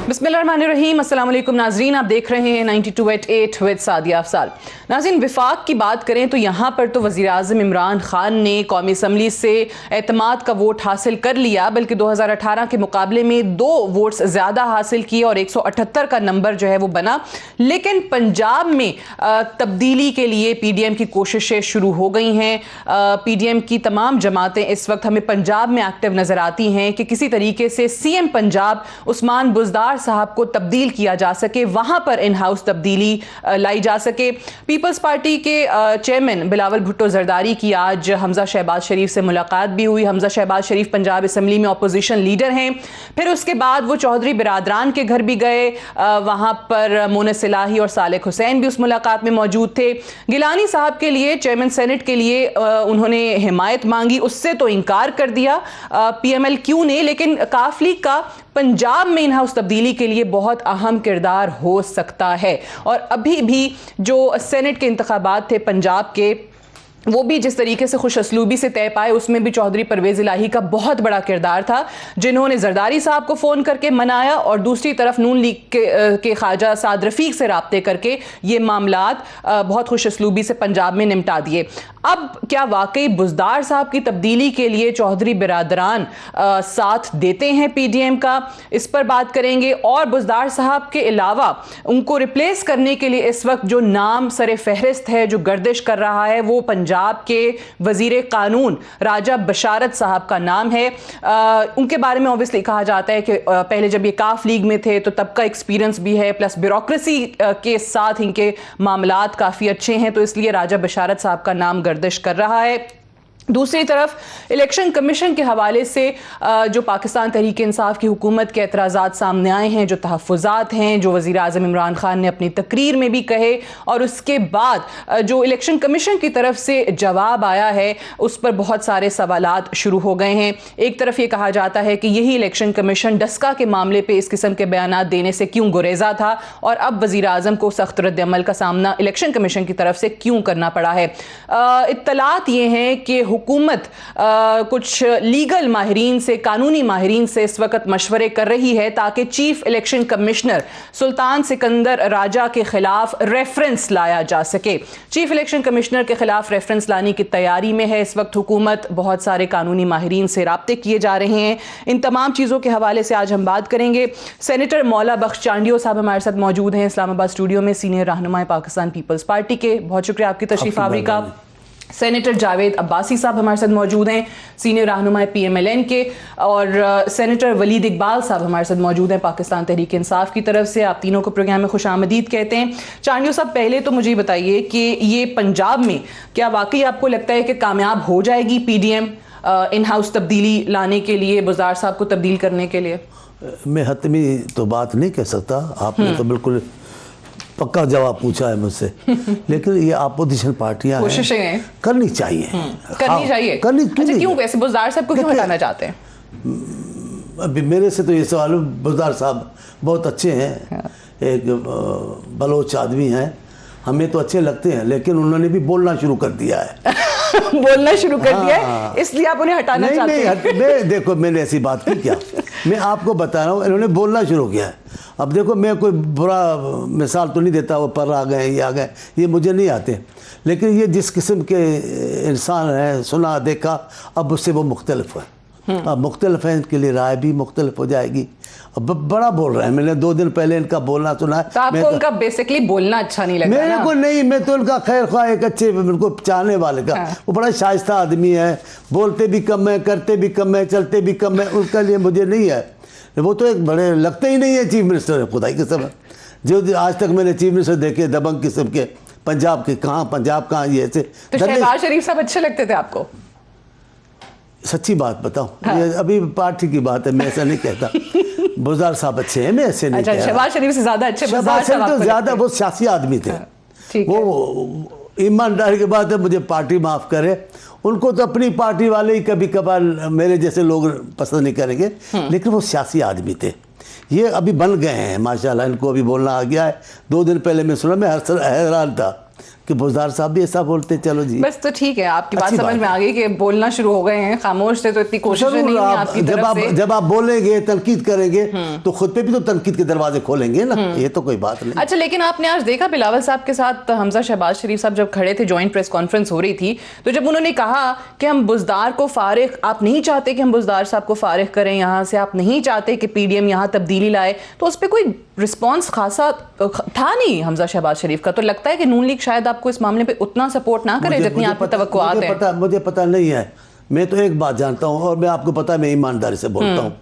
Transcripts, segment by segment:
बिस्मिल्लाहिर्रहमानिर्रहीम, अस्सलाम वालेकुम नाजरीन, आप देख रहे हैं 92@8 विद सादिया अफसाल। नाज़रीन, विफाक की बात करें तो यहाँ पर तो वज़ीर आज़म इमरान खान ने कौमी असम्बली से एतमाद का वोट हासिल कर लिया, बल्कि 2018 के मुकाबले में 2 वोट्स ज़्यादा हासिल किए और 178 का नंबर जो है वो बना। लेकिन पंजाब में तब्दीली के लिए PDM की कोशिशें शुरू हो गई हैं। PDM की तमाम जमातें इस वक्त हमें पंजाब में एक्टिव नज़र आती हैं कि किसी तरीके से CM पंजाब उस्मान बुज़दार साहब को तब्दील किया जा सके, वहाँ पर इन हाउस तब्दीली लाई जा सके। पीपल्स पार्टी के चेयरमैन बिलावल भुट्टो जरदारी की आज हमजा शहबाज शरीफ से मुलाकात भी हुई। हमजा शहबाज शरीफ पंजाब असम्बली में अपोजिशन लीडर हैं। फिर उसके बाद वो चौधरी बिरादरान के घर भी गए, वहाँ पर मोनस इलाही और सालेक हुसैन भी उस मुलाकात में मौजूद थे। गिलानी साहब के लिए, चेयरमैन सेनेट के लिए उन्होंने हिमायत मांगी, उससे तो इनकार कर दिया PMLQ ने। लेकिन काफ लीग का पंजाब में इन हाउस तब्दीली के लिए बहुत अहम किरदार हो सकता है। और अभी भी जो सेनेट के इंतखाबात थे पंजाब के, वो भी जिस तरीके से खुश असलूबी से तय पाए, उसमें भी चौधरी परवेज़ इलाही का बहुत बड़ा किरदार था, जिन्होंने जरदारी साहब को फ़ोन करके मनाया और दूसरी तरफ नून लीग के ख्वाजा साद रफ़ीक से राब्ते करके ये मामलात बहुत खुश असलूबी से पंजाब में निपटा दिए। अब क्या वाकई बुज़दार साहब की तब्दीली के लिए चौधरी बिरादरान साथ देते हैं PDM का? इस पर बात करेंगे। और बुज़दार साहब के अलावा उनको रिप्लेस करने के लिए इस वक्त जो नाम सरे फहरिस्त है, जो गर्दिश कर रहा है, वो पंजाब के वजीर कानून राजा बशारत साहब का नाम है। उनके बारे में ऑब्वियसली कहा जाता है कि पहले जब ये काफ लीग में थे तो तब का एक्सपीरियंस भी है, प्लस ब्यूरोक्रेसी के साथ इनके मामलात काफ़ी अच्छे हैं, तो इसलिए राजा बशारत साहब का नाम गर्दिश कर रहा है। दूसरी तरफ इलेक्शन कमीशन के हवाले से जो पाकिस्तान तहरीक इंसाफ की हुकूमत के एतराज़ात सामने आए हैं, जो तहफ़्फ़ुज़ात हैं, जो वज़ीर आज़म इमरान खान ने अपनी तकरीर में भी कहे, और उसके बाद जो इलेक्शन कमीशन की तरफ से जवाब आया है, उस पर बहुत सारे सवालात शुरू हो गए हैं। एक तरफ ये कहा जाता है कि यही इलेक्शन कमीशन डस्का के मामले पर इस किस्म के बयानात देने से क्यों गुरेज़ा था, और अब वज़ीर आज़म को सख्त रद्द-ए-अमल का सामना इलेक्शन कमीशन की तरफ से क्यों करना पड़ा है। इत्तलात ये हैं कि हुकूमत कुछ लीगल माहिरीन से, कानूनी माहिरीन से इस वक्त मशवरे कर रही है ताकि चीफ इलेक्शन कमिश्नर सुल्तान सिकंदर राजा के खिलाफ रेफरेंस लाया जा सके। चीफ इलेक्शन कमिश्नर के खिलाफ रेफरेंस लाने की तैयारी में है इस वक्त हुकूमत। बहुत सारे कानूनी माहिरीन से राब्ते किए जा रहे हैं। इन तमाम चीज़ों के हवाले से आज हम बात करेंगे। सेनेटर मौला बख्श चांडियो साहब हमारे साथ मौजूद हैं इस्लामाबाद स्टूडियो में, सीनियर रहनुमाए पाकिस्तान पीपल्स पार्टी के। बहुत शुक्रिया आपकी तशरीफ आवरी का। सेनेटर जावेद अब्बासी साहब हमारे साथ मौजूद हैं, सीनियर रहनुमाए PMLN के। और सेनेटर वलीद इकबाल साहब हमारे साथ मौजूद हैं पाकिस्तान तहरीक इंसाफ की तरफ से। आप तीनों को प्रोग्राम में खुश आमदीद कहते हैं। चांडियो साहब, पहले तो मुझे बताइए कि ये पंजाब में क्या वाकई आपको लगता है कि कामयाब हो जाएगी PDM इन हाउस तब्दीली लाने के लिए, बुज़दार साहब को तब्दील करने के लिए? मैं हतमी तो बात नहीं कह सकता, आपने तो बिल्कुल पक्का जवाब पूछा है मुझसे। लेकिन ये अपोजिशन पार्टियां हैं, करनी चाहिए, करनी क्यों वैसे बुज़दार साहब को क्यों हटाना चाहते हैं? अभी मेरे से तो ये सवाल, बुज़दार साहब बहुत अच्छे हैं, एक बलोच आदमी हैं, हमें तो अच्छे लगते हैं, लेकिन उन्होंने भी बोलना शुरू कर दिया है। बोलना शुरू कर दिया है, इसलिए आप उन्हें हटाना चाहते हैं? मैं देखो, मैंने ऐसी बात की क्या? मैं आपको बता रहा हूँ, इन्होंने बोलना शुरू किया है। अब देखो, मैं कोई बुरा मिसाल तो नहीं देता, वो पर आ गए, ये आ गए, ये मुझे नहीं आते। लेकिन ये जिस किस्म के इंसान हैं, सुना देखा, अब उससे वो मुख्तलिफ है। अब मुख्तलिफ है, इनके लिए राय भी मुख्तलिफ हो जाएगी। अब बड़ा बोल रहा है, मैंने 2 दिन पहले इनका बोलना सुना है। तो आपको उनका बेसिकली बोलना अच्छा नहीं लगा? मेरे को नहीं, मैं तो उनका खैर ख्वाह, एक अच्छे उनको चाहने वाले का। वो बड़ा शाइस्ता आदमी है, बोलते भी कम है, करते भी कम है, चलते भी कम है। उनका लिए मुझे नहीं है, वो तो एक बड़े लगते ही नहीं है चीफ मिनिस्टर है, खुदाई के सब। जो आज तक मैंने चीफ मिनिस्टर देखे दबंग किस्म के, पंजाब के पंजाब कहाँ ये ऐसे। तो शहबाज शरीफ साहब अच्छे लगते थे आपको? सच्ची बात बताऊं, ये अभी पार्टी की बात है, मैं ऐसा नहीं कहता। बुज़दार साहब अच्छे हैं, मैं ऐसे नहीं कहता। शहबाज शरीफ से ज्यादा अच्छे शहबाज शरीफ तो ज्यादा, वो सियासी आदमी थे। वो ईमानदारी की बात है, मुझे पार्टी माफ करे, उनको तो अपनी पार्टी वाले ही कभी कभार मेरे जैसे लोग पसंद नहीं करेंगे, लेकिन वो सियासी आदमी थे। ये अभी बन गए हैं माशाल्लाह, इनको अभी बोलना आ गया है। 2 दिन पहले मैं सुना, मैं हैरान था कि बुज़दार साहब भी ऐसा बोलते, चलो जी बस तो ठीक है, आपकी बात अच्छी समझ बात में आ गई कि बोलना शुरू हो गए हैं, खामोश थे तो इतनी कोशिशें नहीं जरूर है आप आपकी तरफ से। जब आप बोलेंगे, तनकीद करेंगे तो खुद पे भी तो तनकीद के दरवाजे खोलेंगे ना, ये तो कोई बात नहीं। अच्छा, लेकिन आपने आज देखा बिलावल साहब के साथ हमजा शहबाज शरीफ साहब जब खड़े थे, जॉइंट प्रेस कॉन्फ्रेंस हो रही थी, तो जब उन्होंने कहा कि हम बुज़दार को फारिग, आप नहीं चाहते कि हम बुज़दार साहब को फारिग करें यहाँ से, आप नहीं चाहते कि पीडीएम यहाँ तब्दीली लाए, तो उस पर कोई रिस्पॉन्स खासा था नहीं हमजा शहबाज शरीफ का। तो लगता है कि नून लीग शायद आपको इस मामले पे उतना सपोर्ट ना करे जितनी आपकी तवक्कुआत है। मुझे पता नहीं है, मैं तो एक बात जानता हूँ और मैं आपको पता है, मैं ईमानदारी से बोलता हूँ,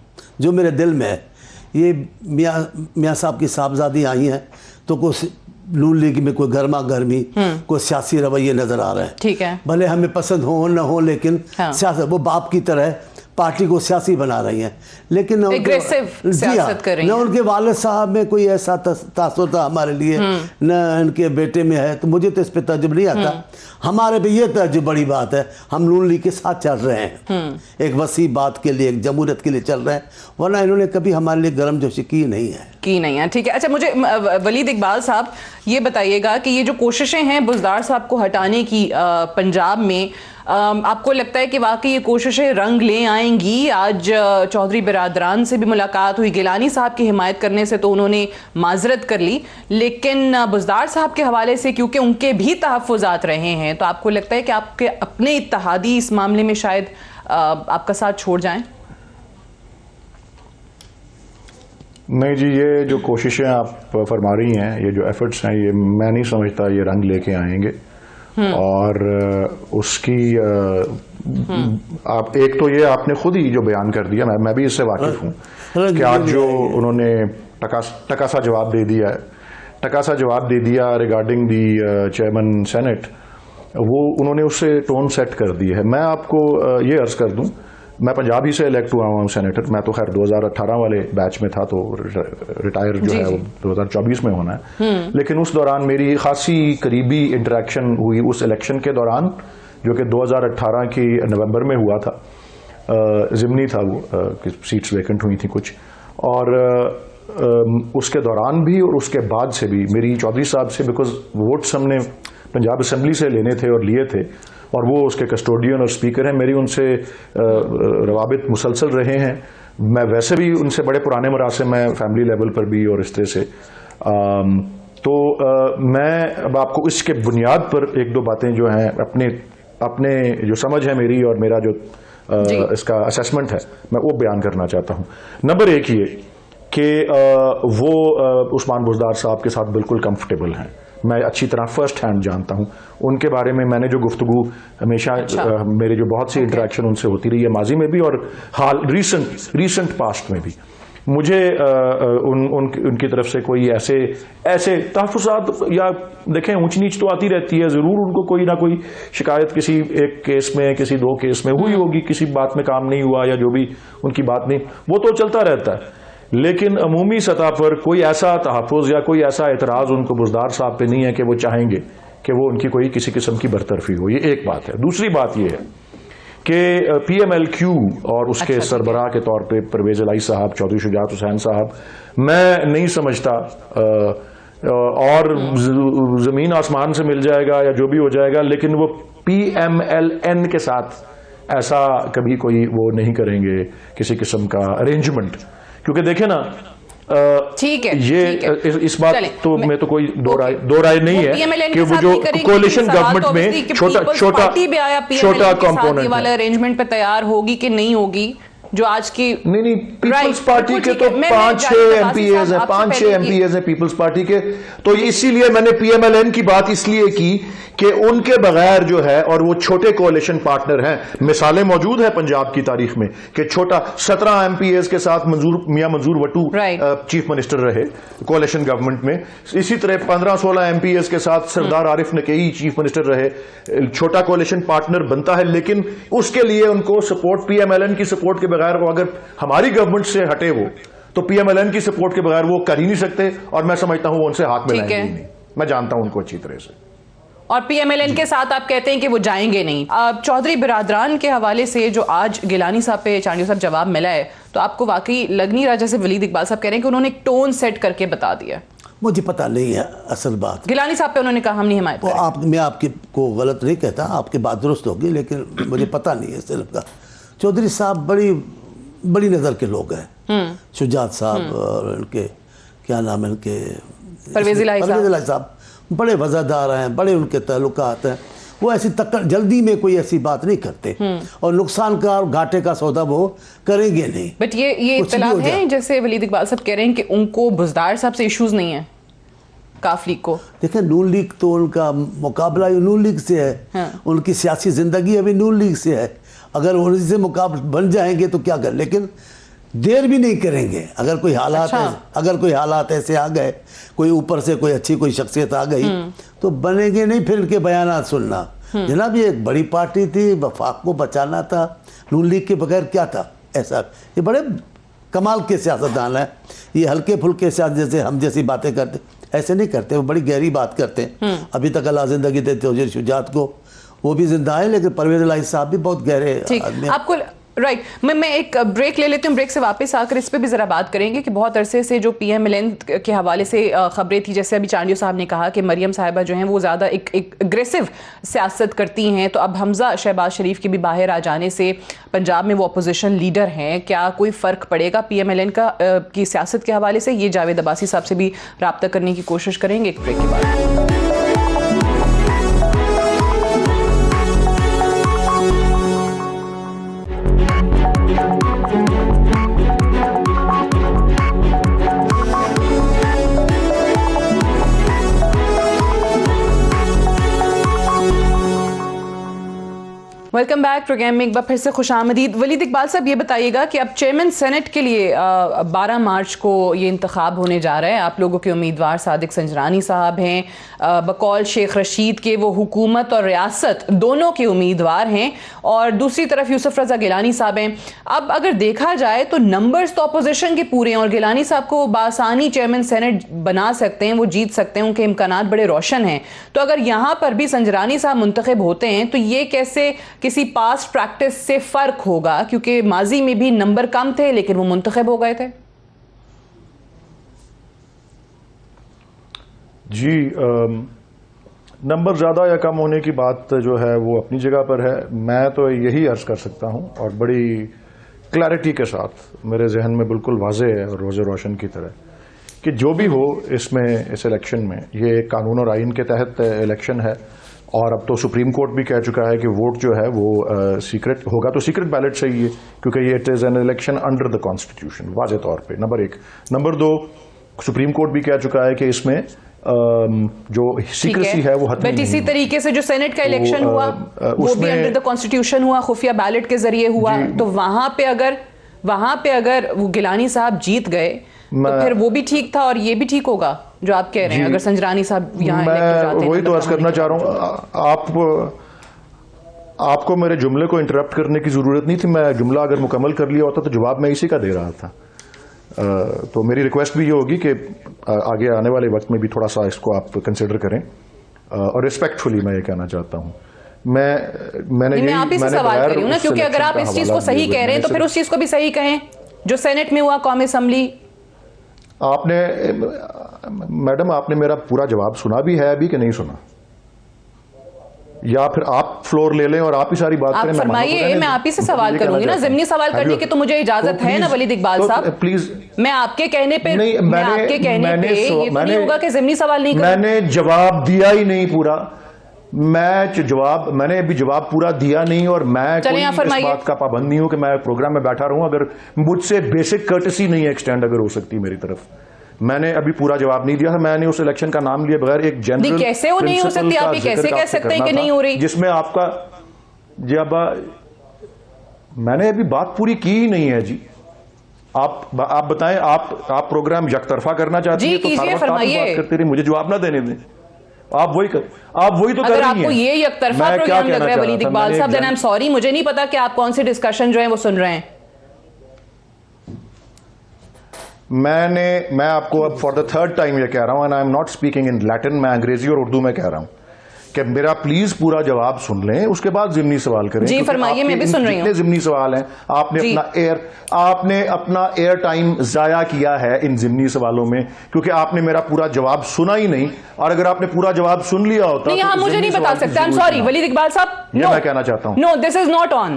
जो मेरे दिल में है, ये मियाँ साहब की साहबजादी आई हैं तो कुछ नून लीग में कोई गर्मा गर्मी, कोई सियासी रवैये नजर आ रहे हैं। ठीक है, भले हमें पसंद हो न हो, लेकिन सियासत वो बाप की तरह पार्टी को सियासी बना रही हैं, लेकिन न उनके वालिद साहब में कोई ऐसा तासुर था हमारे लिए, न इनके बेटे में है, तो मुझे तो इस पर तजुब नहीं आता। हमारे पे ये तजुब बड़ी बात है, हम नून लीग के साथ चल रहे हैं, एक वसी बात के लिए, एक जमहूरियत के लिए चल रहे हैं, वरना इन्होंने कभी हमारे लिए गर्म जोशी की नहीं है। ठीक है। अच्छा, मुझे वलीद इकबाल साहब ये बताइएगा कि ये जो कोशिशें हैं बुज़दार साहब को हटाने की पंजाब में, आपको लगता है कि वाकई ये कोशिशें रंग ले आएंगी? आज चौधरी बिरादरान से भी मुलाकात हुई, गिलानी साहब की हिमायत करने से तो उन्होंने माजरत कर ली, लेकिन बुज़दार साहब के हवाले से क्योंकि उनके भी तहफ़्फ़ुज़ात रहे हैं, तो आपको लगता है कि आपके अपने इत्तेहादी इस मामले में शायद आपका साथ छोड़ जाएं? नहीं जी, ये जो कोशिशें आप फरमा रही हैं, ये जो एफर्ट्स हैं, ये मैं नहीं समझता ये रंग लेके आएंगे। और उसकी आप एक तो ये आपने खुद ही जो बयान कर दिया, मैं भी इससे वाकिफ हूँ कि आज जो उन्होंने टका सा जवाब दे दिया है, टका सा जवाब दे दिया रिगार्डिंग दी चेयरमैन सेनेट, वो उन्होंने उससे टोन सेट कर दी है। मैं आपको ये अर्ज कर दूं, मैं पंजाब ही से इलेक्ट हुआ हूँ सेनेटर, मैं तो खैर 2018 वाले बैच में था, तो रिटायर जो है वो 2024 में होना है, लेकिन उस दौरान मेरी खासी करीबी इंटरेक्शन हुई उस इलेक्शन के दौरान, जो कि 2018 की नवंबर में हुआ था, ज़िमनी था वो, सीट्स वेकेंट हुई थी कुछ, और उसके दौरान भी और उसके बाद से भी मेरी चौधरी साहब से, बिकॉज वोट्स हमने पंजाब असम्बली से लेने थे और लिए थे, और वो उसके कस्टोडियन और स्पीकर हैं, मेरी उनसे रवाबित मुसलसल रहे हैं। मैं वैसे भी उनसे बड़े पुराने मरासिम में फैमिली लेवल पर भी और इस तरह से, तो मैं अब आपको इसके बुनियाद पर एक दो बातें जो हैं अपने जो समझ है मेरी और मेरा जो इसका असेसमेंट है, मैं वो बयान करना चाहता हूँ। नंबर एक ये कि वो उस्मान बुज़दार साहब के साथ बिल्कुल कंफर्टेबल हैं, मैं अच्छी तरह फर्स्ट हैंड जानता हूं उनके बारे में। मैंने जो गुफ्तगू हमेशा मेरे जो बहुत सी इंटरेक्शन उनसे होती रही है माजी में भी और हाल रीसेंट पास्ट में भी, मुझे उनकी तरफ से कोई ऐसे तहफ़्फ़ुज़ात या देखें ऊंच नीच तो आती रहती है, ज़रूर उनको कोई ना कोई शिकायत किसी एक केस में, किसी दो केस में हुई होगी, किसी बात में काम नहीं हुआ या जो भी उनकी बात नहीं, वो तो चलता रहता है, लेकिन अमूमी सतह पर कोई ऐसा तहफ़्फ़ुज़ या कोई ऐसा एतराज़ उनको बुज़दार साहब पे नहीं है कि वो चाहेंगे कि वो उनकी कोई किसी किस्म की बरतरफी हो। ये एक बात है। दूसरी बात ये है कि PMLQ और उसके सरबराह के तौर पे परवेज़ इलाही साहब, चौधरी शुजात हुसैन साहब, मैं नहीं समझता, और ज़मीन आसमान से मिल जाएगा या जो भी हो जाएगा, लेकिन वो PMLN के साथ ऐसा कभी कोई वो नहीं करेंगे किसी किस्म का अरेंजमेंट, क्योंकि देखें ना, ठीक है, ये इस बात तो में तो कोई दो राय नहीं है कि वो जो कोalition गवर्नमेंट में छोटा कंपोनेंट वाला अरेंजमेंट पे तैयार होगी कि नहीं होगी, जो आज की नहीं पीपल्स पार्टी के तो 5-6 MPAs हैं, 5-6 MPAs हैं पीपल्स पार्टी के, तो इसीलिए मैंने PMLN की बात इसलिए की कि उनके बगैर जो है, और वो छोटे कोalition पार्टनर हैं, मिसालें मौजूद है पंजाब की तारीख में कि छोटा 17 MPAs के साथ मियां मंजूर वटू चीफ मिनिस्टर रहे कोalition गवर्नमेंट में, इसी तरह 15-16 MPAs के साथ सरदार आरिफ नकई चीफ मिनिस्टर रहे, छोटा कोalition पार्टनर बनता है, लेकिन उसके लिए उनको सपोर्ट PMLN की सपोर्ट के बगैर, वो अगर हमारी गवर्नमेंट से हटे वो, तो PMLN की सपोर्ट के बगैर वो कर ही नहीं सकते, और मैं समझता हूं वो उनसे हाथ मिलाएंगे ही नहीं, मैं जानता हूं उनको अच्छी तरह से। और PMLN के साथ आप कहते हैं कि वो जाएंगे नहीं। चौधरी बिरादरान के हवाले से जो आज गिलानी साहब पे चांडियो साहब जवाब मिला है, तो आपको वाकई लग नहीं रहा, जैसे वलीद इकबाल साहब कह रहे हैं कि उन्होंने एक टोन सेट करके बता दिया? मुझे पता नहीं है असल बात। गिलानी साहब पे उन्होंने कहा हम नहीं हिमायत वो करेंगे। मैं आपकी को गलत नहीं कहता, आपकी बात दुरुस्त होगी, लेकिन मुझे पता नहीं है सिर्फ का। चौधरी साहब बड़ी बड़ी नज़र के लोग हैं, शुजात साहब और उनके क्या नाम है उनके, परवेज़ इलाही साहब बड़े वज़ादार हैं, बड़े उनके ताल्लुकात हैं। वो ऐसी जल्दी में कोई ऐसी बात नहीं करते और नुकसान का और घाटे का सौदा वो करेंगे नहीं। बट ये कुछ भी इत्तला हो है जाए। जैसे वलीद इकबाल साहब कह रहे हैं कि उनको बुज़दार साहब से इश्यूज नहीं है काफ लीग को। देखिए नून लीग तो उनका मुकाबला नून लीग से है। हाँ। उनकी सियासी ज़िंदगी अभी नून लीग से है। अगर उन्हीं से मुकाबला बन जाएंगे तो क्या कर, लेकिन देर भी नहीं करेंगे। अगर कोई हालात अगर कोई हालात ऐसे आ गए, कोई ऊपर से कोई अच्छी कोई शख्सियत आ गई तो बनेंगे नहीं फिर इनके बयानात सुनना। जनाब ये एक बड़ी पार्टी थी, वफाक को बचाना था, नून लीग के बगैर क्या था ऐसा। ये बड़े कमाल के सियासतदान हैं। ये हल्के फुल्के सियासत जैसे हम जैसी बातें करते ऐसे नहीं करते, वो बड़ी गहरी बात करते हैं। अभी तक अल्लाह जिंदगी देते चौधरी शुजात को, वो भी जिंदा है, लेकिन परवेज़ इलाही साहब भी बहुत गहरे आदमी हैं। आपको राइट मैं एक ब्रेक ले लेती हूँ। ब्रेक से वापस आकर इस पे भी ज़रा बात करेंगे कि बहुत अरसे से जो PMLN के हवाले से खबरें थी, जैसे अभी चांडियो साहब ने कहा कि मरियम साहिबा जो हैं वो ज़्यादा एक एग्रेसिव सियासत करती हैं, तो अब हमजा शहबाज शरीफ के भी बाहर आ जाने से पंजाब में वो अपोजिशन लीडर हैं, क्या कोई फ़र्क पड़ेगा PMLN का की सियासत के हवाले से? ये जावेद अब्बासी साहब से भी रब्ता करने की कोशिश करेंगे एक ब्रेक के बाद। Welcome back. प्रोग्राम में एक बार फिर से खुशामदीद। वलीद इकबाल साहब ये बताइएगा कि अब चेयरमैन सेनेट के लिए 12 मार्च को ये इंतखाब होने जा रहा है। आप लोगों के उम्मीदवार सादिक संजरानी साहब हैं, बकौल शेख रशीद के वो हुकूमत और रियासत दोनों के उम्मीदवार हैं, और दूसरी तरफ यूसुफ रजा गिलानी साहब हैं। अब अगर देखा जाए तो नंबर्स तो अपोजिशन के पूरे हैं और गिलानी साहब को बासानी चेयरमैन सेनेट बना सकते हैं, वो जीत सकते हैं, उनके इम्कानात बड़े रोशन हैं। तो अगर यहाँ पर भी संजरानी साहब मुंतखब होते हैं तो ये कैसे किसी पास्ट प्रैक्टिस से फर्क होगा, क्योंकि माजी में भी नंबर कम थे लेकिन वो मुंतखब हो गए थे? जी नंबर ज़्यादा या कम होने की बात जो है वो अपनी जगह पर है। मैं तो यही अर्ज कर सकता हूं और बड़ी क्लैरिटी के साथ मेरे जहन में बिल्कुल वाज़ेह है और रोज़े रोशन की तरह कि जो भी हो इसमें, इस इलेक्शन में, ये कानून और आइन के तहत इलेक्शन है और अब तो सुप्रीम कोर्ट भी कह चुका है कि वोट जो है वो सीक्रेट होगा, तो सीक्रेट बैलेट सही है क्योंकि ये it is an election under the constitution वाज़ेह तौर पे, नंबर 1। नंबर 2, सुप्रीम कोर्ट भी कह चुका है कि इसमें जो सीक्रेसी है वो बट इसी तरीके से जो सेनेट का इलेक्शन हुआ वो भी अंडर द कॉन्स्टिट्यूशन हुआ, खुफिया बैलेट के जरिए हुआ, तो वहां पे अगर वो गिलानी साहब जीत गए तो फिर वो भी ठीक था और ये भी ठीक होगा जो आप कह रहे हैं। अगर संजरानी साहब यहाँ मैं वही तो अर्ज करना चाह रहा हूँ। आपको मेरे जुमले को इंटरप्ट करने की जरूरत नहीं थी। मैं जुमला अगर मुकम्मल कर लिया होता तो जवाब मैं इसी का दे रहा था। तो मेरी रिक्वेस्ट भी ये होगी कि आगे आने वाले वक्त में भी थोड़ा सा इसको आप कंसिडर करें और रिस्पेक्टफुली मैं ये कहना चाहता हूँ। मैं आप ही से सवाल कर रही हूँ ना, क्योंकि अगर आप इस चीज को सही कह रहे हैं तो फिर उस चीज को भी सही कहें जो सेनेट में हुआ, कौमी असम्बली। आपने मैडम आपने मेरा पूरा जवाब सुना भी है अभी कि नहीं सुना, या फिर आप फ्लोर ले लें और आप ही सारी बात आप करें? फरमाइए, मैं आप ही से सवाल करूंगी ना। ज़िमनी सवाल करने की तो मुझे इजाजत है ना वलीद इकबाल साहब। प्लीज मैं आपके कहने पे ये तो नहीं होगा कि ज़िमनी सवाल नहीं करूं। मैंने जवाब दिया ही नहीं पूरा। मैंने अभी जवाब पूरा दिया नहीं और मैं कोई इस बात का पाबंद नहीं हूं कि मैं प्रोग्राम में बैठा रहूं अगर मुझसे बेसिक कर्टसी नहीं एक्सटेंड अगर हो सकती मेरी तरफ। मैंने अभी पूरा जवाब नहीं दिया था। मैंने उस इलेक्शन का नाम लिए बगैर एक जनरल कैसे वो नहीं हो सकती, आप कैसे कह सकते हैं कि नहीं हो रही, जिसमें आपका जब मैंने अभी बात पूरी की ही नहीं है जी। आप बताएं, आप प्रोग्राम यकतरफा करना चाहती हैं तो बात करते रहिए, मुझे जवाब ना देने दें। आप वही तो कर रही हैं। आपको ये यकतरफा प्रोग्राम लग रहा है वलीद इकबाल साहब, देन आई एम सॉरी, मुझे नहीं पता कि आप कौन सी डिस्कशन जो है वो सुन रहे हैं। मैं आपको अब फॉर द थर्ड टाइम ये कह रहा हूं, and I am not speaking in Latin, मैं अंग्रेजी और उर्दू में कह रहा हूं कि मेरा प्लीज पूरा जवाब सुन लें, उसके बाद जिमनी सवाल करें। जी फरमाइए, मैं भी सुन रही हूँ। जितने जिमनी सवाल हैं, आपने अपना एयर टाइम जाया किया है इन जिमनी सवालों में, क्योंकि आपने मेरा पूरा जवाब सुना ही नहीं। और अगर आपने पूरा जवाब सुन लिया होता नहीं, आप मुझे नहीं बता सकते। I am sorry Waleed Iqbal sahab, ये मैं कहना चाहता हूँ। No, this is not on,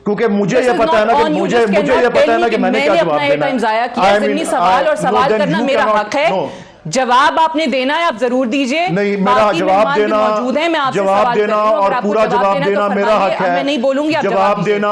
क्योंकि मुझे ये पता है ना कि मुझे ये पता है ना कि मैंने क्या जवाब देना है। जिमनी सवाल और सवाल करना मेरा हक है। जवाब आपने देना है, आप जरूर दीजिए। नहीं, मेरा जवाब देना, मौजूद है, मैं आपसे जवाब देना और पूरा जवाब देना मेरा हक है। मैं नहीं बोलूंगी, जवाब देना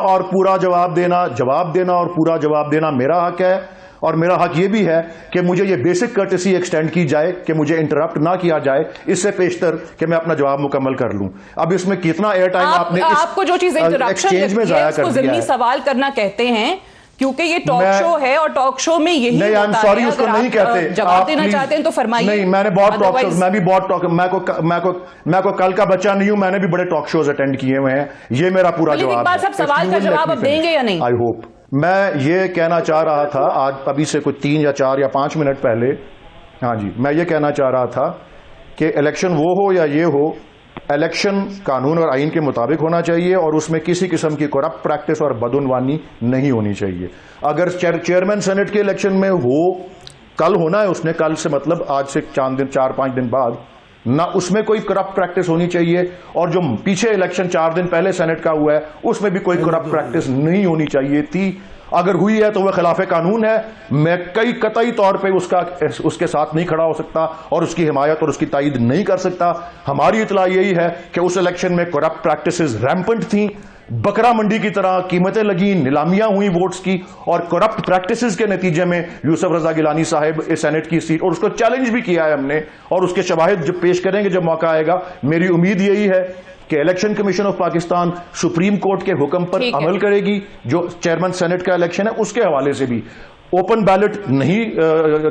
और पूरा जवाब देना, जवाब देना और पूरा जवाब देना मेरा हक है। और मेरा हक ये भी है कि मुझे ये बेसिक कर्टेसी एक्सटेंड की जाए कि मुझे इंटरप्ट ना किया जाए, इससे पेशतर कि मैं अपना जवाब मुकम्मल कर लूं। अब इसमें कितना एयर टाइम आपने आपको जो चीज एक्सचेंज में जाया कर दिया है। सवाल करना कहते हैं, क्योंकि ये टॉक शो है और टॉक शो में यही नहीं, होता सॉरी, है। उसको नहीं कहते। जवाब देना चाहते हैं तो फरमाइए। नहीं, मैंने बहुत टॉक शोज, मैं भी बहुत टॉक, मैं को कल का बच्चा नहीं हूं, मैंने भी बड़े टॉक शोज अटेंड किए हुए हैं। ये मेरा पूरा जवाब है। सवाल का जवाब अब देंगे या नहीं? I hope. मैं ये कहना चाह रहा था आज, अभी से कुछ 3 या 4 या 5 मिनट पहले, हाँ जी, मैं ये कहना चाह रहा था कि इलेक्शन वो हो या ये हो, इलेक्शन कानून और आइन के मुताबिक होना चाहिए और उसमें किसी किस्म की करप्ट प्रैक्टिस और बदउनवानी नहीं होनी चाहिए। अगर चेयरमैन सेनेट के इलेक्शन में हो, कल होना है उसने, कल से मतलब आज से 4-5 दिन बाद ना, उसमें कोई करप्ट प्रैक्टिस होनी चाहिए। और जो पीछे इलेक्शन 4 दिन पहले सेनेट का हुआ है, उसमें भी कोई करप्ट प्रैक्टिस नहीं होनी चाहिए थी। अगर हुई है तो वह खिलाफ कानून है। मैं कई कतई तौर पे उसके साथ नहीं खड़ा हो सकता और उसकी हिमायत और उसकी तायीद नहीं कर सकता। हमारी इतला यही है कि उस इलेक्शन में करप्ट प्रैक्टिसेस रैम्पेंट थी, बकरा मंडी की तरह कीमतें लगी, नीलामियां हुई वोट्स की, और करप्ट प्रैक्टिसेस के नतीजे में यूसुफ रजा गिलानी साहब सेनेट की सीट, और उसको चैलेंज भी किया है हमने, और उसके शवाहिद जब पेश करेंगे जब मौका आएगा। मेरी उम्मीद यही है कि election commission of Pakistan supreme court के हुक्म पर अमल करेगी। जो चेयरमैन सेनेट का इलेक्शन है उसके हवाले से भी ओपन बैलेट नहीं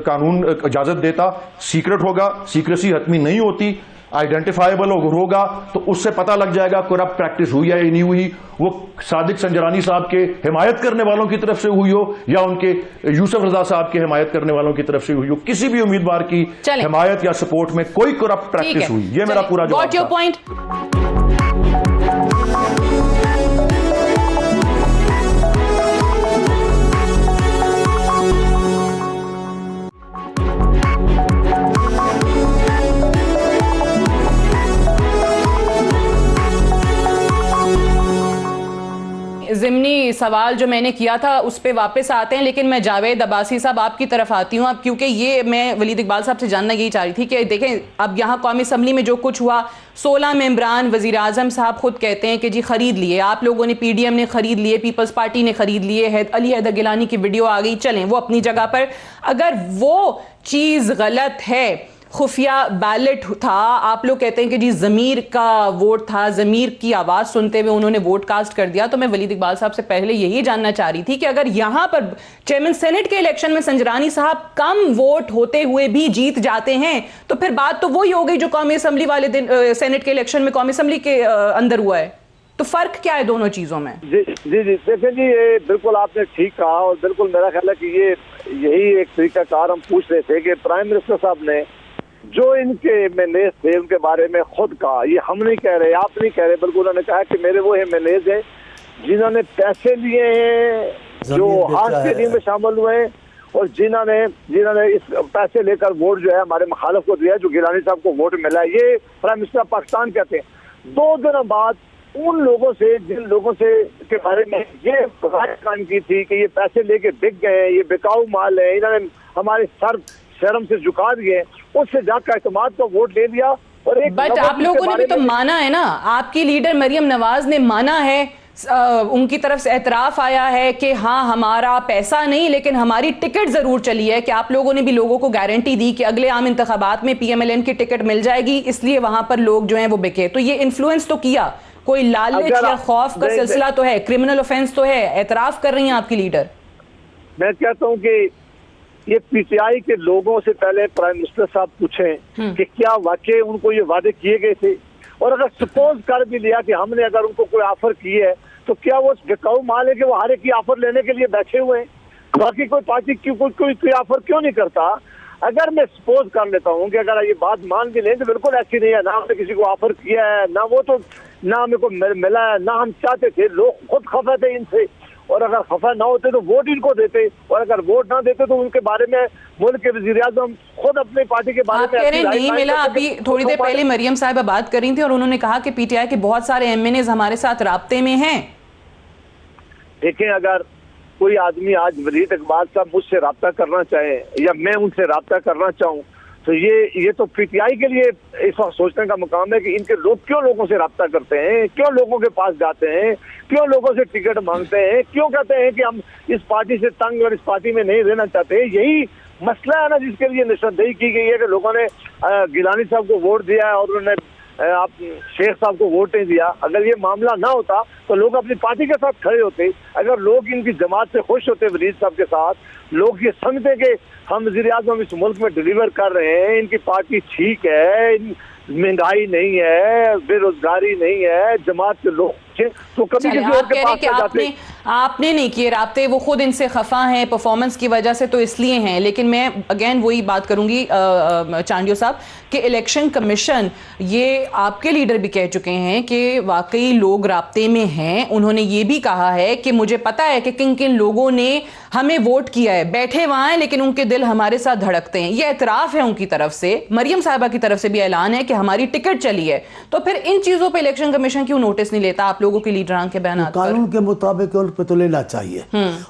कानून इजाजत देता, सीक्रेट होगा, सीक्रेसी हतमी नहीं होती, आइडेंटिफाइबल होगा, तो उससे पता लग जाएगा करप्ट प्रैक्टिस हुई है या नहीं हुई। वो सादिक संजरानी साहब के हिमायत करने वालों की तरफ से हुई हो या उनके यूसुफ रजा साहब के हिमायत करने वालों की तरफ से हुई हो, किसी भी उम्मीदवार की हिमायत या सपोर्ट में कोई करप्ट प्रैक्टिस हुई, ये मेरा पूरा जवाब था। ज़िमनी सवाल जो मैंने किया था उस पर वापस आते हैं, लेकिन मैं जावेद अब्बासी साहब आपकी तरफ आती हूँ अब, क्योंकि ये मैं वलीद इकबाल साहब से जानना यही चाह रही थी कि देखें अब यहाँ कौमी असम्बली में जो कुछ हुआ, 16 मेंबरान, वज़ीर आज़म साहब खुद कहते हैं कि जी खरीद लिए, आप लोगों ने PDM ने खरीद लिए, पीपल्स पार्टी ने खरीद लिए, अली हैदर गिलानी की वीडियो आ गई, चलें वो अपनी जगह पर। अगर वो चीज़ गलत है, खुफिया बैलेट था, आप लोग कहते हैं कि जी ज़मीर का वोट था, ज़मीर की आवाज़ सुनते हुए उन्होंने वोट कास्ट कर दिया, तो मैं वलीद इकबाल साहब से पहले यही जानना चाह रही थी कि अगर यहाँ पर चेयरमैन सेनेट के इलेक्शन में संजरानी साहब कम वोट होते हुए भी जीत जाते हैं, तो फिर बात तो वही हो गई जो कौमी असम्बली वाले दिन सेनेट के इलेक्शन में कौमी असम्बली के अंदर हुआ है। तो फर्क क्या है दोनों चीजों में? जी जी जी देखें जी, ये बिल्कुल आपने ठीक कहा और बिल्कुल मेरा ख्याल है कि यही एक तरीकाकार हम पूछ रहे थे कि प्राइम मिनिस्टर साहब ने जो इनके एमएलए थे उनके बारे में खुद कहा, ये हम नहीं कह रहे, आप नहीं कह रहे, बल्कि उन्होंने कहा कि मेरे वो एमएलए हैं जिन्होंने पैसे लिए हैं, जो हाथ के दिन में शामिल हुए हैं, और जिन्होंने इस पैसे लेकर वोट जो है हमारे मुखालिफ को दिया, जो गिलानी साहब को वोट मिला है, ये प्राइम मिनिस्टर पाकिस्तान कहते हैं। 2 दिन बाद उन लोगों से, जिन लोगों से के बारे में ये काम की थी कि ये पैसे लेके बिक गए, ये बिकाऊ माल है, इन्होंने हमारे सर शर्म से झुका दिए, उससे जाकर एतमाद को वोट ले दिया। और एक बट आप लोगों ने भी तो माना है ना, आपकी लीडर मरियम नवाज ने माना है, उनकी तरफ से एतराफ आया है कि हाँ हमारा पैसा नहीं लेकिन हमारी टिकट जरूर चली है, कि आप लोगों ने भी लोगों को गारंटी दी कि अगले आम इंतखाबात में PMLN की टिकट मिल जाएगी, इसलिए वहां पर लोग जो हैं वो बिके। तो ये इन्फ्लुएंस तो किया, कोई लालच या खौफ का सिलसिला तो है, क्रिमिनल ऑफेंस तो है, एतराफ कर रही हैं आपकी लीडर। मैं कहता हूँ कि ये PTI के लोगों से पहले प्राइम मिनिस्टर साहब पूछें कि क्या वाकई उनको ये वादे किए गए थे, और अगर सपोज कर भी लिया कि हमने अगर उनको कोई ऑफर की है, तो क्या वो बिकाऊ माल है कि वो हर एक की ऑफर लेने के लिए बैठे हुए हैं? बाकी कोई पार्टी कोई ऑफर क्यों नहीं करता? अगर मैं सपोज कर लेता हूँ कि अगर ये बात मान भी लें तो बिल्कुल ऐसी नहीं है, ना हमने किसी को ऑफर किया है, ना वो तो ना मेरे को मिला है, ना हम चाहते थे, लोग खुद खफा थे इनसे, और अगर खफा ना होते तो वोट इनको देते, और अगर वोट ना देते तो उनके बारे में मुल्क के वज़ीर-ए-आज़म खुद अपनी पार्टी के बारे में कह रहे नहीं मिला। अभी थोड़ी देर पहले मरियम साहिबा बात कर रही थी और उन्होंने कहा कि पीटीआई के बहुत सारे एमएनएज हमारे साथ राब्ते में हैं। देखें, अगर कोई आदमी आज वलीद इकबाल साहब मुझसे राब्ता करना चाहे या मैं उनसे राब्ता करना चाहूँ तो ये तो पीटीआई के लिए इस वक्त सोचने का मुकाम है कि इनके लोग क्यों लोगों से राब्ता करते हैं, क्यों लोगों के पास जाते हैं, क्यों लोगों से टिकट मांगते हैं, क्यों कहते हैं कि हम इस पार्टी से तंग और इस पार्टी में नहीं रहना चाहते। यही मसला है ना जिसके लिए निशानदेही की गई है कि लोगों ने गिलानी साहब को वोट दिया है और उन्होंने आप शेख साहब को वोट नहीं दिया। अगर ये मामला ना होता तो लोग अपनी पार्टी के साथ खड़े होते। अगर लोग इनकी जमात से खुश होते वलीद साहब के साथ, लोग ये समझते कि हम वज़ीर-ए-आज़म इस मुल्क में डिलीवर कर रहे हैं, इनकी पार्टी ठीक है, महंगाई नहीं है, बेरोजगारी नहीं है, जमात के लोग तो कभी किसी और के पास जाते। आपने नहीं किए राब्ते, वो खुद इनसे खफा हैं परफॉर्मेंस की वजह से तो इसलिए हैं। लेकिन मैं अगेन वही बात करूंगी चांडियो साहब कि इलेक्शन कमीशन ये आपके लीडर भी कह चुके हैं कि वाकई लोग राब्ते में हैं। उन्होंने ये भी कहा है कि मुझे पता है कि किन किन लोगों ने हमें वोट किया है, बैठे वहां हैं लेकिन उनके दिल हमारे साथ धड़कते हैं। ये एतराफ है उनकी तरफ से, मरियम साहिबा की तरफ से भी ऐलान है कि हमारी टिकट चली है। तो फिर इन चीजों पर इलेक्शन कमीशन क्यों नोटिस नहीं लेता आप लोगों के लीडरान के बयान? कानून के मुताबिक उन पे तो लेना चाहिए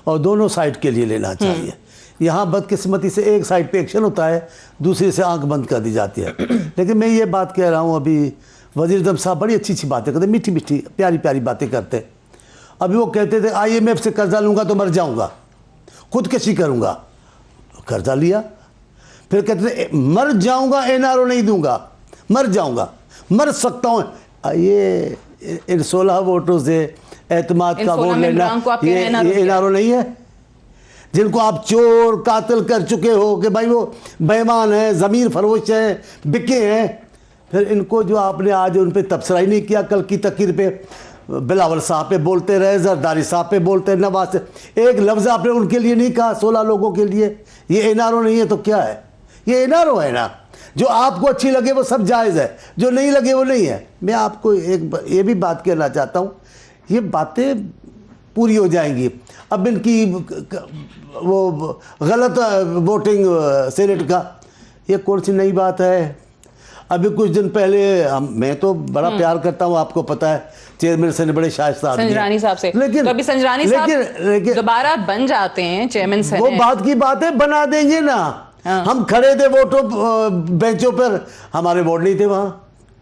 और दोनों साइड के लिए लेना चाहिए। यहाँ बदकिस्मती से एक साइड पे एक्शन होता है, दूसरी से आंख बंद कर दी जाती है। लेकिन मैं ये बात कह रहा हूँ, अभी वज़ीर-ए-आज़म साहब बड़ी अच्छी अच्छी बातें करते, मीठी मीठी प्यारी प्यारी बातें करते। अभी वो कहते थे IMF से कर्जा लूँगा तो मर जाऊँगा, खुदकशी करूँगा, कर्जा लिया। फिर कहते थे मर जाऊँगा, NRO नहीं दूँगा, मर जाऊँगा, मर सकता हूँ। ये इन 16 वोटों से एतमाद का वोट लेना ये NRO नहीं है? जिनको आप चोर कातिल कर चुके हो कि भाई वो बेईमान है, ज़मीर फरोश है, बिके हैं, फिर इनको जो आपने आज उन पर तबसरा ही नहीं किया, कल की तकीर पे बिलावल साहब पे बोलते रहे, जरदारी साहब पे बोलते, नवाज से एक लफ्ज़ आपने उनके लिए नहीं कहा, 16 लोगों के लिए। ये NRO नहीं है तो क्या है? ये NRO है ना। जो आपको अच्छी लगे वो सब जायज़ है, जो नहीं लगे वो नहीं है। मैं आपको ये भी बात कहना चाहता हूँ, ये बातें पूरी हो जाएंगी। अब इनकी वो गलत वोटिंग सेनेट का, ये कौन सी नई बात है? अभी कुछ दिन पहले मैं तो बड़ा प्यार करता हूँ, आपको पता है, चेयरमैन से बड़े शाइस्ता आदमी संजरानी साहब से, लेकिन तो अभी संजरानी साहब दोबारा बन जाते हैं चेयरमैन से, वो बात की बात है, बना देंगे ना। हम खड़े थे वोटों बेंचों पर, हमारे वोट नहीं थे वहां।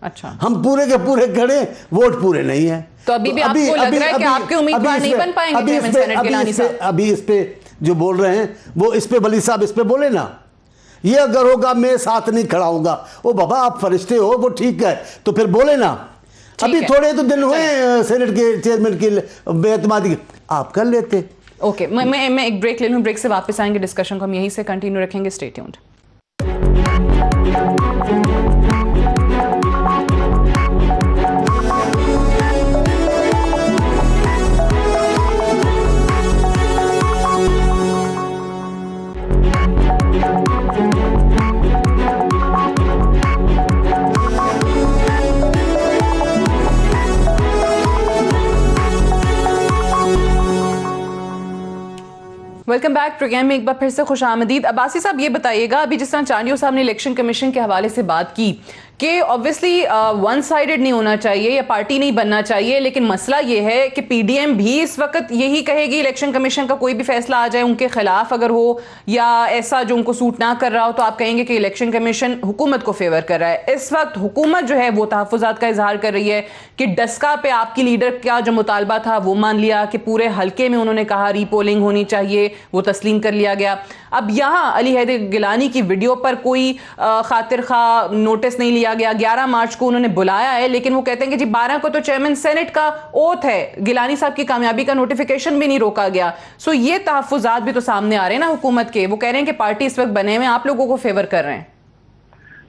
अच्छा, हम पूरे के पूरे खड़े, वोट पूरे नहीं है। तो अभी भी आपको लग रहा है कि आपके उम्मीदवार नहीं बन पाएंगे चेयरमैन सेनेट गिलानी साहब? अभी इस पे जो बोल रहे हैं वो इस पे वली साहब इस पे बोले ना, ये अगर होगा मैं साथ नहीं खड़ा हूंगा। ओ बाबा आप फरिश्ते हो, वो ठीक है तो फिर बोले ना। अभी थोड़े तो दिन हुए सेनेट के चेयरमैन की बेएतमादी, आप कर लेते। ओके, मैं एक ब्रेक ले लूं, ब्रेक से वापस आएंगे, डिस्कशन को हम यहीं से कंटिन्यू रखेंगे। Stay tuned. Welcome back program में एक बार फिर से खुश आमदीद। अब्बासी साहब ये बताइएगा, अभी जिस तरह चांडियो साहब ने इलेक्शन कमीशन के हवाले से बात की कि ऑब्वियसली वन साइडेड नहीं होना चाहिए या पार्टी नहीं बनना चाहिए, लेकिन मसला ये है कि पीडीएम भी इस वक्त यही कहेगी इलेक्शन कमीशन का कोई भी फैसला आ जाए उनके खिलाफ अगर हो या ऐसा जो उनको सूट ना कर रहा हो, तो आप कहेंगे कि इलेक्शन कमीशन हुकूमत को फेवर कर रहा है। इस वक्त हुकूमत जो है वो तहफ़्फ़ुज़ात का इजहार कर रही है कि डस्का पे आपकी लीडर का जो मुतालबा था वो मान लिया, कि पूरे हल्के में उन्होंने कहा रीपोलिंग होनी चाहिए, वो तस्लीम कर लिया गया। अब यहाँ अली हैदर गिलानी की वीडियो पर कोई खातिर खा नोटिस नहीं लिया गया। 11 मार्च को उन्होंने बुलाया है, लेकिन वो कहते हैं कि जी 12 को तो चेयरमैन सेनेट का ओथ है, गिलानी साहब की कामयाबी का नोटिफिकेशन भी नहीं रोका गया। सो ये तहफ़्फ़ुज़ात भी तो सामने आ रहे हैं ना हुकूमत के। वो कह रहे हैं कि पार्टी इस वक्त बने हुए आप लोगों को फेवर कर रहे हैं।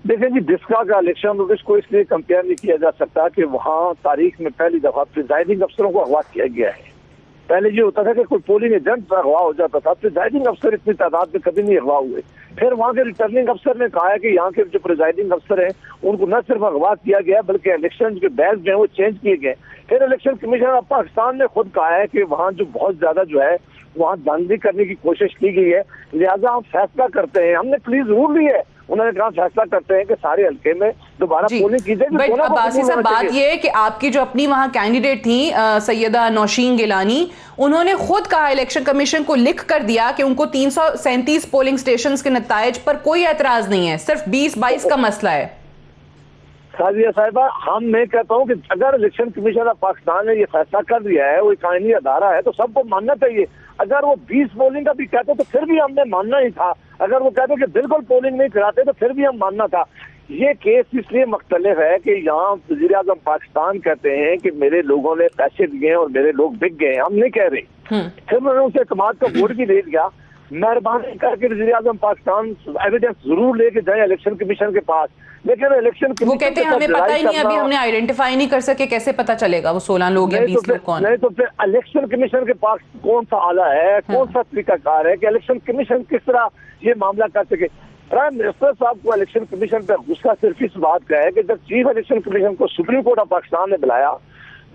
देखिए जी, डिस्का का इलेक्शन नोटिस को इसलिए कंपेयर नहीं किया जा सकता कि वहाँ तारीख में पहली दफा प्रिजाइडिंग अफसरों को अगवा किया गया है। पहले ये होता था कि कोई पोलिंग एजेंट अगवा हो जाता था, प्रिजाइडिंग अफसर इतनी तादाद में कभी नहीं अगवा हुए। फिर वहाँ के रिटर्निंग अफसर ने कहा है कि यहाँ के जो प्रिजाइडिंग अफसर हैं उनको न सिर्फ अगवा किया गया बल्कि इलेक्शन के बैच जो है वो चेंज किए गए। फिर इलेक्शन कमीशन ऑफ पाकिस्तान ने खुद कहा है कि वहाँ जो बहुत ज्यादा जो है वहाँ धांधली करने की कोशिश की गई है, लिहाजा हम फैसला करते हैं। हमने प्लीज रूल ली है, उन्होंने कहा फैसला करते हैं कि सारे हल्के में दोबारा पोलिंग की जाए। बट अब्बासी साहब, बात ये है कि आपकी जो अपनी वहां कैंडिडेट थी सैयदा नौशीन गिलानी, उन्होंने खुद कहा इलेक्शन कमीशन को लिख कर दिया कि उनको 337 पोलिंग स्टेशंस के नतायज पर कोई एतराज नहीं है, सिर्फ 20-22 का मसला है। साजिया साहिबा, मैं कहता हूँ कि अगर इलेक्शन कमीशन ऑफ पाकिस्तान ने ये फैसला कर दिया है, वो एक आईनी अदारा है, तो सबको मानना चाहिए। अगर वो 20 पोलिंग का भी कहते तो फिर भी हमने मानना ही था, अगर वो कहते कि बिल्कुल पोलिंग नहीं कराते तो फिर भी हम मानना था। ये केस इसलिए मुख्तलिफ है कि यहाँ वज़ीर आज़म पाकिस्तान कहते हैं कि मेरे लोगों ने पैसे दिए हैं और मेरे लोग बिक गए हैं, हम नहीं कह रहे। फिर उन्होंने उसे एतमाद का वोट भी दे दिया। मेहरबानी करके वज़ीर आज़म पाकिस्तान एविडेंस जरूर लेके जाए इलेक्शन कमीशन के पास, लेकिन इलेक्शन वो कहते हैं हमें पता ही नहीं, अभी हमने आइडेंटिफाई नहीं कर सके, कैसे पता चलेगा वो 16 लोग या 20 लोग कौन? नहीं तो फिर इलेक्शन कमीशन के पास कौन सा आला है, कौन सा तरीकाकार है कि इलेक्शन कमीशन किस तरह ये मामला कर सके? प्राइम मिनिस्टर साहब को इलेक्शन कमीशन पर गुस्सा सिर्फ इस बात का है कि जब चीफ इलेक्शन कमीशन को सुप्रीम कोर्ट ऑफ पाकिस्तान ने बुलाया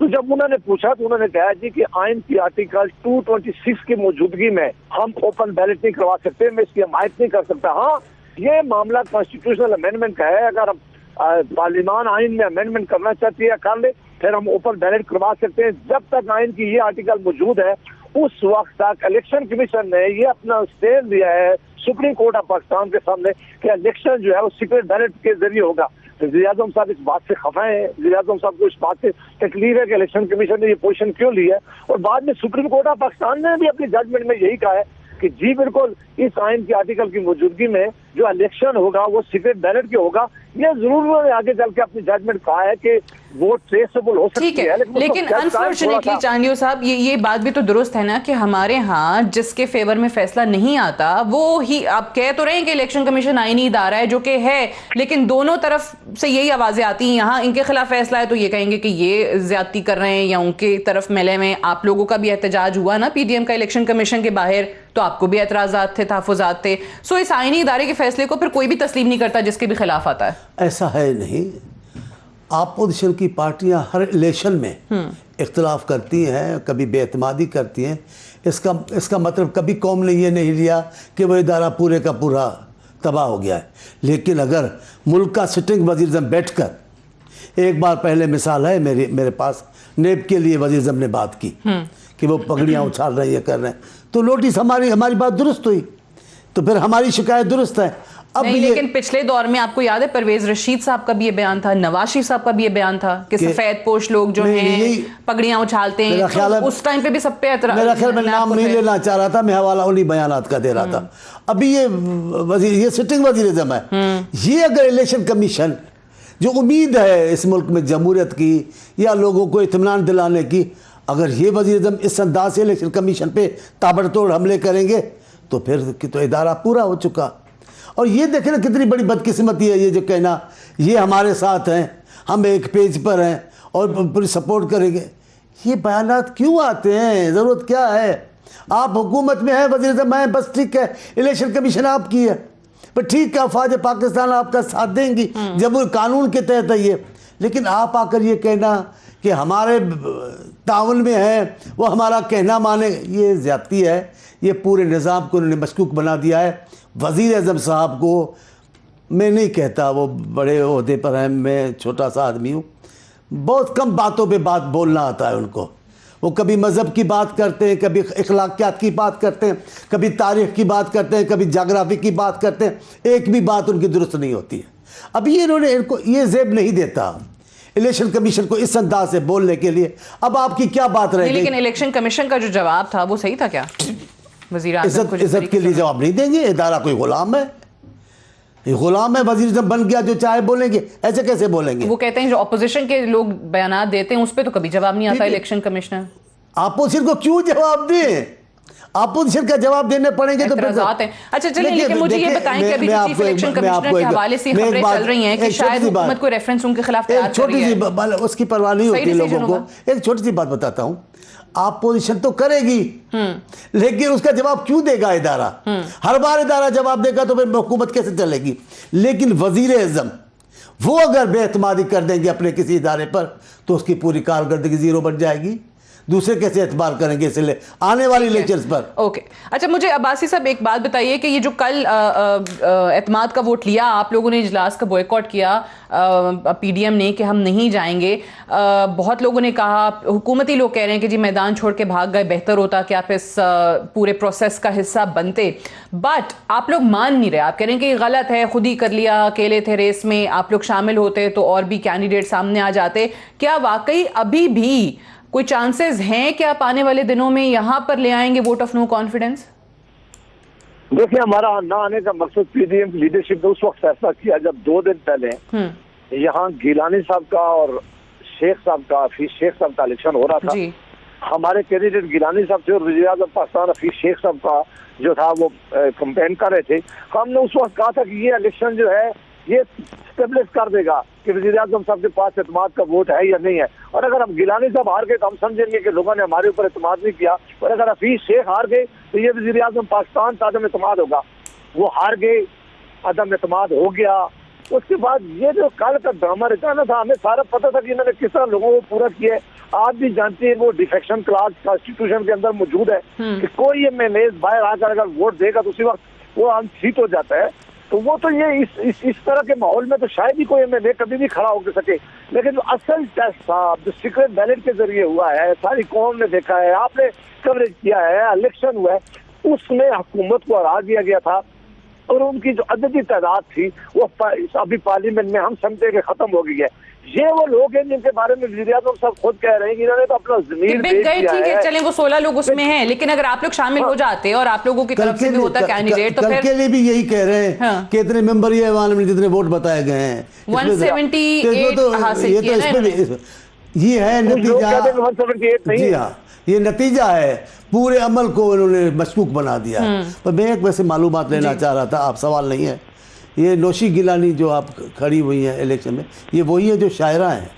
तो जब उन्होंने पूछा तो उन्होंने कहा जी कि आइन की आर्टिकल 226 की मौजूदगी में हम ओपन बैलेट नहीं करवा सकते, मैं इसकी हमायत नहीं कर सकता। हाँ, ये मामला कॉन्स्टिट्यूशनल अमेंडमेंट का है, अगर हम पार्लियामान आइन में अमेंडमेंट करना चाहती है कर ले, फिर हम ओपन बैलेट करवा सकते हैं। जब तक आइन की ये आर्टिकल मौजूद है उस वक्त तक इलेक्शन कमीशन ने ये अपना स्टैंड दिया है सुप्रीम कोर्ट ऑफ पाकिस्तान के सामने कि इलेक्शन जो है वो सीक्रेट बैलेट के जरिए होगा। वज़ीर आज़म साहब इस बात से खफा है, वज़ीर आज़म साहब को इस बात से तकलीफ है कि इलेक्शन कमीशन ने ये पोजीशन क्यों ली है। और बाद में सुप्रीम कोर्ट ऑफ पाकिस्तान ने भी अपनी जजमेंट में यही कहा है कि जी बिल्कुल इस आइन की आर्टिकल की मौजूदगी में जो इलेक्शन होगा वो सीक्रेट बैलेट के होगा। ये जरूर उन्होंने आगे चल के अपनी जजमेंट कहा है कि वोट ट्रेसेबल हो सकती है, लेकिन अनफॉर्चुनेटली चांदियो साहब ये बात भी तो दुरुस्त है ना कि हमारे यहाँ जिसके फेवर में फैसला नहीं आता वो ही, आप कह तो रहे हैं कि इलेक्शन कमीशन आईनी इदारा है जो कि है, लेकिन दोनों तरफ से यही आवाजें आती हैं। यहाँ इनके खिलाफ फैसला है तो ये कहेंगे कि ये ज्यादती कर रहे हैं, या उनके तरफ मिले में आप लोगों का भी एहतजाज हुआ ना पीडीएम का इलेक्शन कमीशन के बाहर, तो आपको भी एतराजात थे, तहफुजात थे। सो इस आईनी इदारे के फैसले को फिर कोई भी तस्लीम नहीं करता जिसके भी खिलाफ आता है। ऐसा है नहीं, अपोजिशन की पार्टियां हर इलेक्शन में इख्तलाफ करती हैं, कभी बेएतमादी करती हैं। इसका मतलब कभी कौम ने ये नहीं लिया कि वो इदारा पूरे का पूरा तबाह हो गया है। लेकिन अगर मुल्क का सिटिंग वज़ीर बैठ कर, एक बार पहले मिसाल है मेरे पास, नेब के लिए वज़ीर आज़म ने बात की कि वो पगड़ियाँ उछाल रहे हैं, कर रहे हैं, तो नोटिस हमारी बात दुरुस्त हुई, तो फिर हमारी शिकायत दुरुस्त है। अब नहीं, लेकिन पिछले दौर में आपको याद है परवेज रशीद साहब का भी ये बयान था, नवाज शरीफ साहब का भी ये बयान था कि सफेद पोश लोग जो हैं पगड़ियां उछालते हैं, तो उस टाइम पे भी सब पे एतराज। मेरा ख्याल मैं नाम नहीं लेना चाह रहा था, मैं हवाला उन्हीं बयानात का दे रहा था। अभी ये सिटिंग वज़ीर आज़म है, ये अगर इलेक्शन कमीशन जो उम्मीद है इस मुल्क में जमहूरियत की या लोगों को इत्मीनान दिलाने की, अगर ये वज़ीर आज़म इस अंदाज से इलेक्शन कमीशन पे ताबड़तोड़ हमले करेंगे तो फिर तो इदारा पूरा हो चुका। और ये देखें ना कितनी बड़ी बदकिस्मती है ये जो कहना ये हमारे साथ हैं, हम एक पेज पर हैं और पूरी सपोर्ट करेंगे, ये बयानात क्यों आते हैं? ज़रूरत क्या है? आप हुकूमत में हैं, वज़ीर आज़म हैं, बस ठीक है, इलेक्शन कमीशन आपकी है, पर ठीक है अफवाज पाकिस्तान आपका साथ देंगी जब वो कानून के तहत है ये। लेकिन आप आकर ये कहना कि हमारे ताउन में है, वो हमारा कहना माने, ये ज़्यादती है। ये पूरे निज़ाम को उन्होंने मशकूक बना दिया है। वज़ीर आज़म साहब को मैं नहीं कहता वो बड़े ओहदे पर हैं, मैं छोटा सा आदमी हूँ, बहुत कम बातों पे बात बोलना आता है उनको। वो कभी मज़हब की बात करते हैं, कभी अखलाकियात की बात करते हैं, कभी तारीख़ की बात करते हैं, कभी जाग्राफी की बात करते हैं, एक भी बात उनकी दुरुस्त नहीं होती है। अभी इनको ये ज़ेब नहीं देता इलेक्शन कमीशन को इस अंदाज से बोलने के लिए। अब आपकी क्या बात रह गई? लेकिन इलेक्शन कमीशन का जो जवाब था वो सही था क्या? वज़ीर आज़म इज्जत के लिए जवाब नहीं देंगे? इदारा कोई गुलाम है? गुलाम है? वज़ीर आज़म बन गया जो चाहे बोलेंगे, ऐसे कैसे बोलेंगे? वो कहते हैं जो अपोजिशन के लोग बयानात देते हैं उस पर तो कभी जवाब नहीं आता इलेक्शन कमिश्नर। अपोजिशन को क्यों जवाब दें? अपोजिशन का जवाब देने पड़ेंगे तो एतराज़ात हैं। अच्छा चलिए, लेकिन मुझे ये बताएं कि अभी जो चीफ इलेक्शन कमिश्नर के हवाले से खबरें चल रही हैं कि शायद हुकूमत को रेफरेंस उनके खिलाफ तैयार कर रही है। उसकी परवाह नहीं होती लोगों को। एक छोटी सी बात बताता हूँ, अपोजिशन तो करेगी, लेकिन उसका जवाब क्यों देगा इदारा? हर बार इदारा जवाब देगा तो फिर हुकूमत कैसे चलेगी? लेकिन वजीर आज़म वो अगर बेएतमादी कर देंगे अपने किसी इदारे पर तो उसकी पूरी कारकर्दगी जीरो बन जाएगी। दूसरे कैसे एतबार करेंगे इसलिए आने वाली इलेक्शंस पर? ओके अच्छा, मुझे अब्बासी साहब एक बात बताइए कि ये जो कल एतमाद का वोट लिया, आप लोगों ने इजलास का बॉयकॉट किया पीडीएम ने कि हम नहीं जाएंगे। बहुत लोगों ने कहा, हुकूमती लोग कह रहे हैं कि जी मैदान छोड़ के भाग गए, बेहतर होता कि आप इस पूरे प्रोसेस का हिस्सा बनते। बट आप लोग मान नहीं रहे, आप कह रहे हैं कि गलत है, खुद ही कर लिया, अकेले थे रेस में, आप लोग शामिल होते तो और भी कैंडिडेट सामने आ जाते। क्या वाकई अभी भी कोई चांसेस हैं कि आप आने वाले दिनों में यहां पर ले आएंगे वोट ऑफ नो कॉन्फिडेंस? देखिए, हमारा ना आने का मकसद पीडीएम लीडरशिप ने उस वक्त फैसला किया जब 2 दिन पहले यहाँ गिलानी साहब का और शेख साहब का, हफीज शेख साहब का इलेक्शन हो रहा था जी। हमारे कैंडिडेट गिलानी साहब थे और वज़ीर आज़म पाकिस्तान हफीज शेख साहब का जो था वो कंपेन कर रहे थे। हमने उस वक्त कहा था कि ये इलेक्शन जो है ये स्टेबलिश कर देगा कि वज़ीर आज़म साहब के पास एतमाद का वोट है या नहीं है। और अगर हम गिलानी साहब हार गए तो हम समझेंगे कि लोगों ने हमारे ऊपर एतमाद नहीं किया, और अगर हफीज शेख हार गए तो ये वज़ीर आज़म पाकिस्तान का अदम एतमाद होगा। वो हार गए, अदम एतमाद हो गया। उसके बाद ये जो कल का ड्रामा रचाना था, हमें सारा पता था कि इन्होंने किस तरह लोगों को पूरा किया है। आप भी जानते हैं वो डिफेक्शन क्लास कॉन्स्टिट्यूशन के अंदर मौजूद है कि कोई एमएलए बाहर आकर अगर वोट देगा तो उसी वक्त वो अनसीट हो जाता है। तो वो तो ये इस तरह के माहौल में तो शायद ही कोई एमएलए कभी भी खड़ा होकर सके। लेकिन जो असल टेस्ट था, जो सीक्रेट बैलेट के जरिए हुआ है, सारी कौम ने देखा है, आपने कवरेज किया है, इलेक्शन हुआ है, उसमें हुकूमत को हरा दिया गया था और उनकी जो अददी तादाद थी वो अभी पार्लियामेंट में हम समझते कि खत्म हो गई है। ये वो लोग हैं जिनके बारे में वज़ीर आज़म साहब खुद कह रहे हैं कि इन्होंने तो अपना ज़मीर बेच दिया है। ठीक है, चलें वो 16 लोग उसमें हैं, लेकिन अगर आप लोग शामिल हो जाते और आप लोगों की तरफ से भी होता कैंडिडेट तो फिर के लिए भी यही कह रहे हैं कि इतने मेंबर ये ऐवान में जितने वोट बताए गए हैं 178 हासिल किए ना। ये है नतीजा। 178 नहीं। जी हाँ, ये नतीजा है, पूरे अमल को इन्होंने मशकूक बना दिया। पर मैं एक वैसे मालूमात लेना चाह रहा था, आप सवाल नहीं है, ये नौशी गिलानी जो आप खड़ी हुई हैं इलेक्शन में, ये वही है जो शायरा हैं?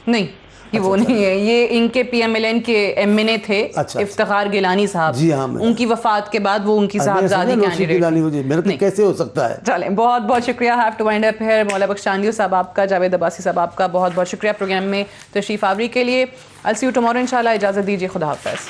नहीं, ये वो नहीं है, ये इनके पीएमएलएन के एमएनए थे। इफ्तिखार गिलानी साहब, जी हाँ, उनकी वफात के बाद वो उनकी साहबजादी कैंडिडेट। मेरे को कैसे हो सकता है? चलें, बहुत बहुत शुक्रिया। Have to wind up here. Maula Bakhsh Chandio साहब आपका, जावेद अब्बासी साहब आपका बहुत बहुत शुक्रिया प्रोग्राम में तशरीफ आवरी के लिए। आई सी यू टुमारो इंशाल्लाह। इजाज़त दीजिए, खुदा हाफ़िज़।